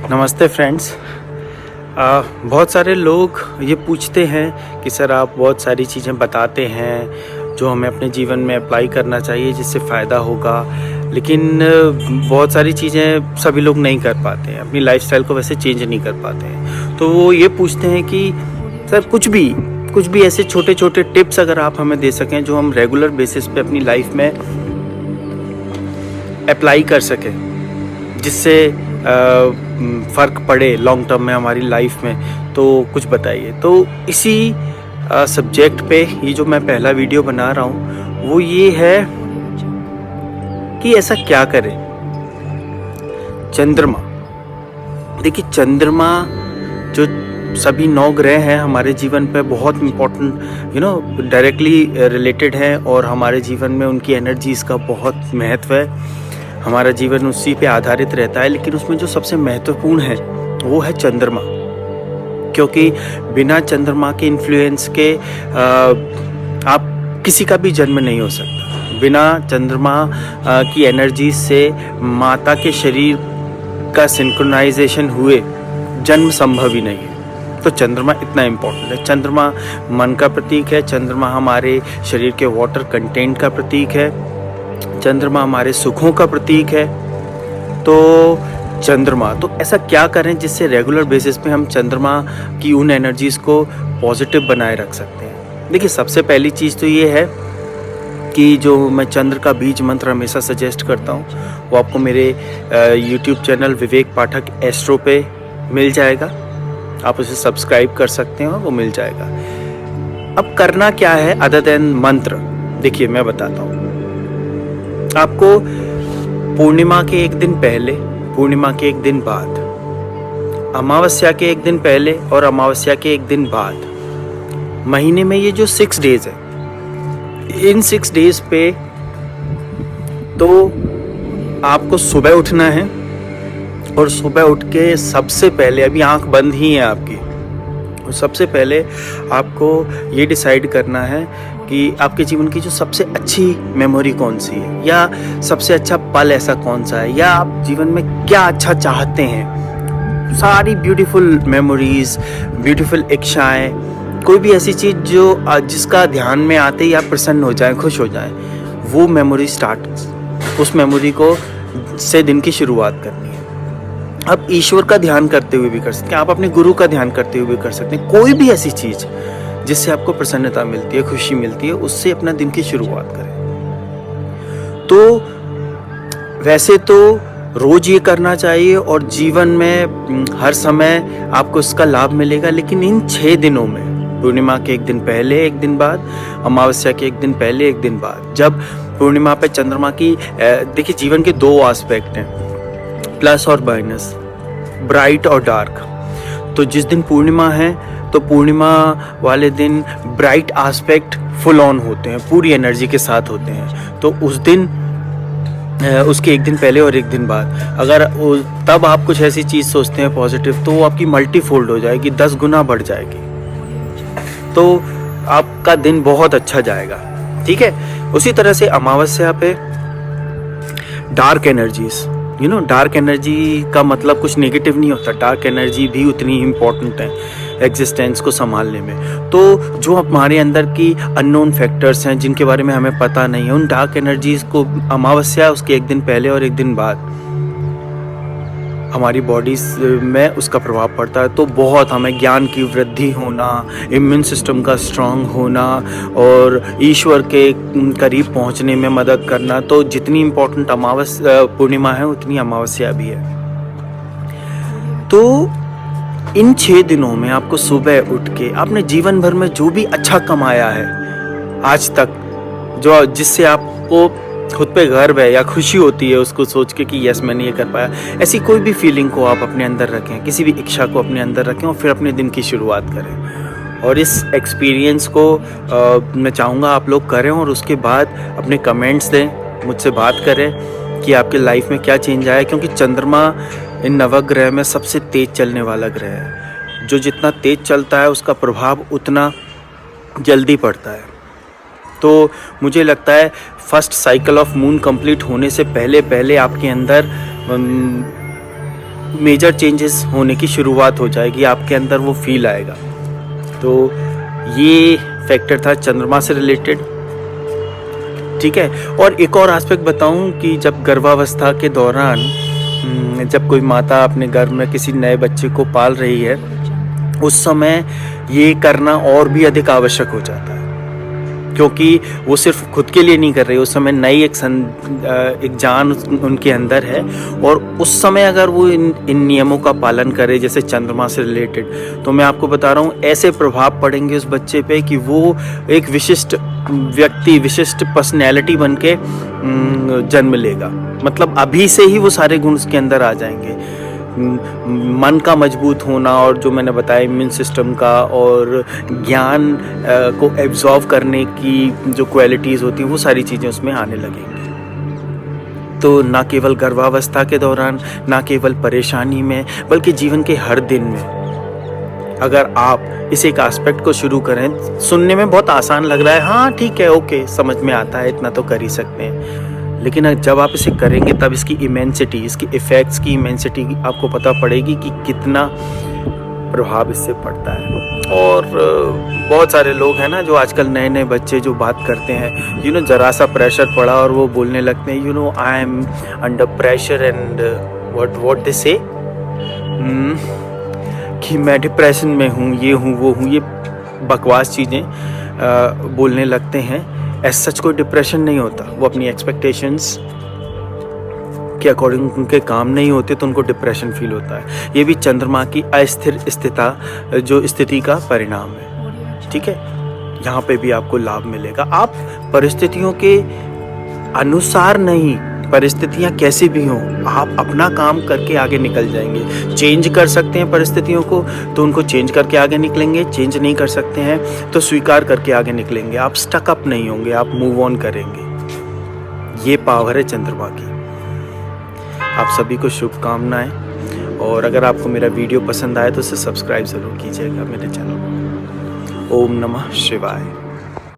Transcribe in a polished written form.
नमस्ते फ्रेंड्स। बहुत सारे लोग ये पूछते हैं कि सर आप बहुत सारी चीज़ें बताते हैं जो हमें अपने जीवन में अप्लाई करना चाहिए जिससे फ़ायदा होगा, लेकिन बहुत सारी चीज़ें सभी लोग नहीं कर पाते हैं, अपनी लाइफस्टाइल को वैसे चेंज नहीं कर पाते हैं। तो वो ये पूछते हैं कि सर कुछ भी ऐसे छोटे छोटे टिप्स अगर आप हमें दे सकें जो हम रेगुलर बेसिस पे अपनी लाइफ में अप्लाई कर सकें, जिससे फ़र्क पड़े लॉन्ग टर्म में हमारी लाइफ में, तो कुछ बताइए। तो इसी सब्जेक्ट पे ये जो मैं पहला वीडियो बना रहा हूँ वो ये है कि ऐसा क्या करें। चंद्रमा, देखिए चंद्रमा जो सभी 9 ग्रह हैं हमारे जीवन पे बहुत इम्पोर्टेंट डायरेक्टली रिलेटेड हैं और हमारे जीवन में उनकी एनर्जीज़ का बहुत महत्व है। हमारा जीवन उसी पे आधारित रहता है, लेकिन उसमें जो सबसे महत्वपूर्ण है वो है चंद्रमा, क्योंकि बिना चंद्रमा के इन्फ्लुएंस के आप किसी का भी जन्म नहीं हो सकता। बिना चंद्रमा की एनर्जी से माता के शरीर का सिंक्रोनाइजेशन हुए जन्म संभव ही नहीं है। तो चंद्रमा इतना इम्पोर्टेंट है। चंद्रमा मन का प्रतीक है, चंद्रमा हमारे शरीर के वाटर कंटेंट का प्रतीक है, चंद्रमा हमारे सुखों का प्रतीक है। तो चंद्रमा, तो ऐसा क्या करें जिससे रेगुलर बेसिस पे हम चंद्रमा की उन एनर्जीज़ को पॉजिटिव बनाए रख सकते हैं। देखिए सबसे पहली चीज़ तो ये है कि जो मैं चंद्र का बीज मंत्र हमेशा सजेस्ट करता हूँ वो आपको मेरे यूट्यूब चैनल विवेक पाठक एस्ट्रो पे मिल जाएगा। आप उसे सब्सक्राइब कर सकते हैं और वो मिल जाएगा। अब करना क्या है अदर देन मंत्र, देखिए मैं बताता हूँ आपको। पूर्णिमा के एक दिन पहले, पूर्णिमा के एक दिन बाद, अमावस्या के एक दिन पहले और अमावस्या के एक दिन बाद, महीने में ये जो 6 डेज है, इन 6 डेज पे तो आपको सुबह उठना है और सुबह उठ के सबसे पहले, अभी आंख बंद ही है आपकी, और सबसे पहले आपको ये डिसाइड करना है कि आपके जीवन की जो सबसे अच्छी मेमोरी कौन सी है, या सबसे अच्छा पल ऐसा कौन सा है, या आप जीवन में क्या अच्छा चाहते हैं। सारी ब्यूटीफुल मेमोरीज, ब्यूटीफुल इच्छाएं, कोई भी ऐसी चीज़ जो जिसका ध्यान में आते ही आप प्रसन्न हो जाएं, खुश हो जाएं, वो मेमोरी उस मेमोरी को से दिन की शुरुआत करनी है। आप ईश्वर का ध्यान करते हुए भी कर सकते हैं, आप अपने गुरु का ध्यान करते हुए भी कर सकते हैं। कोई भी ऐसी चीज़ जिससे आपको प्रसन्नता मिलती है, खुशी मिलती है, उससे अपना दिन की शुरुआत करें। तो वैसे तो रोज ये करना चाहिए और जीवन में हर समय आपको इसका लाभ मिलेगा, लेकिन इन 6 दिनों में, पूर्णिमा के एक दिन पहले एक दिन बाद, अमावस्या के एक दिन पहले एक दिन बाद, जब पूर्णिमा पे चंद्रमा की देखिए जीवन के 2 एस्पेक्ट हैं, प्लस और माइनस, ब्राइट और डार्क। तो जिस दिन पूर्णिमा है तो पूर्णिमा वाले दिन ब्राइट एस्पेक्ट फुल ऑन होते हैं, पूरी एनर्जी के साथ होते हैं। तो उस दिन, उसके एक दिन पहले और एक दिन बाद, अगर तब आप कुछ ऐसी चीज़ सोचते हैं पॉजिटिव, तो वो आपकी मल्टीफोल्ड हो जाएगी, 10 गुना बढ़ जाएगी। तो आपका दिन बहुत अच्छा जाएगा, ठीक है। उसी तरह से अमावस्या पे डार्क एनर्जीज, डार्क एनर्जी का मतलब कुछ नेगेटिव नहीं होता, डार्क एनर्जी भी उतनी इम्पोर्टेंट है एग्जिस्टेंस को संभालने में। तो जो हमारे अंदर की अननोन फैक्टर्स हैं जिनके बारे में हमें पता नहीं है, उन डार्क एनर्जीज को अमावस्या उसके एक दिन पहले और एक दिन बाद हमारी बॉडीज में उसका प्रभाव पड़ता है। तो बहुत हमें ज्ञान की वृद्धि होना, इम्यून सिस्टम का स्ट्रांग होना और ईश्वर के करीब पहुंचने में मदद करना। तो जितनी इम्पोर्टेंट पूर्णिमा है उतनी अमावस्या भी है। तो इन 6 दिनों में आपको सुबह उठ के आपने जीवन भर में जो भी अच्छा कमाया है आज तक, जो जिससे आपको खुद पे गर्व है या खुशी होती है उसको सोच के कि यस मैंने ये कर पाया, ऐसी कोई भी फीलिंग को आप अपने अंदर रखें, किसी भी इच्छा को अपने अंदर रखें और फिर अपने दिन की शुरुआत करें। और इस एक्सपीरियंस को मैं चाहूँगा आप लोग करें और उसके बाद अपने कमेंट्स दें, मुझसे बात करें कि आपके लाइफ में क्या चेंज आया। क्योंकि चंद्रमा इन नवग्रह में सबसे तेज चलने वाला ग्रह है। जो जितना तेज चलता है उसका प्रभाव उतना जल्दी पड़ता है। तो मुझे लगता है first cycle of moon complete होने से पहले पहले आपके अंदर मेजर चेंजेस होने की शुरुआत हो जाएगी, आपके अंदर वो फील आएगा। तो ये फैक्टर था चंद्रमा से रिलेटेड, ठीक है। और एक और एस्पेक्ट बताऊं कि जब गर्भावस्था के दौरान जब कोई माता अपने गर्भ में किसी नए बच्चे को पाल रही है, उस समय ये करना और भी अधिक आवश्यक हो जाता है, क्योंकि वो सिर्फ खुद के लिए नहीं कर रही, उस समय नई एक जान उनके अंदर है। और उस समय अगर वो इन नियमों का पालन करे, जैसे चंद्रमा से रिलेटेड, तो मैं आपको बता रहा हूँ ऐसे प्रभाव पड़ेंगे उस बच्चे पे कि वो एक विशिष्ट व्यक्ति, विशिष्ट पर्सनैलिटी बन के जन्म लेगा। मतलब अभी से ही वो सारे गुण उसके अंदर आ जाएंगे। मन का मजबूत होना, और जो मैंने बताया इम्यून सिस्टम का, और ज्ञान को एब्जॉर्व करने की जो क्वालिटीज़ होती हैं, वो सारी चीज़ें उसमें आने लगेंगी। तो ना केवल गर्भावस्था के दौरान, ना केवल परेशानी में, बल्कि जीवन के हर दिन में अगर आप इस एक एस्पेक्ट को शुरू करें, सुनने में बहुत आसान लग रहा है, हाँ ठीक है, ओके, समझ में आता है, इतना तो कर ही सकते हैं, लेकिन जब आप इसे करेंगे तब इसकी इमेंसिटी, इसकी इफ़ेक्ट्स की इमेंसिटी आपको पता पड़ेगी कि कितना प्रभाव इससे पड़ता है। और बहुत सारे लोग हैं ना जो आजकल नए नए बच्चे जो बात करते हैं, ज़रा सा प्रेशर पड़ा और वो बोलने लगते हैं, I am under pressure and what they से, कि मैं डिप्रेशन में हूँ, ये हूँ, वो हूँ, ये बकवास चीज़ें बोलने लगते हैं। एज सच कोई डिप्रेशन नहीं होता, वो अपनी एक्सपेक्टेशंस के अकॉर्डिंग उनके काम नहीं होते तो उनको डिप्रेशन फील होता है। ये भी चंद्रमा की अस्थिर स्थिति का परिणाम है, ठीक है। यहाँ पे भी आपको लाभ मिलेगा। आप परिस्थितियों के अनुसार नहीं, परिस्थितियाँ कैसी भी हों, आप अपना काम करके आगे निकल जाएंगे। चेंज कर सकते हैं परिस्थितियों को तो उनको चेंज करके आगे निकलेंगे, चेंज नहीं कर सकते हैं तो स्वीकार करके आगे निकलेंगे। आप स्टक अप नहीं होंगे, आप मूव ऑन करेंगे। ये पावर है चंद्रमा की। आप सभी को शुभकामनाएं, और अगर आपको मेरा वीडियो पसंद आए तो उसे सब्सक्राइब ज़रूर कीजिएगा मेरे चैनल को। ओम नमः शिवाय।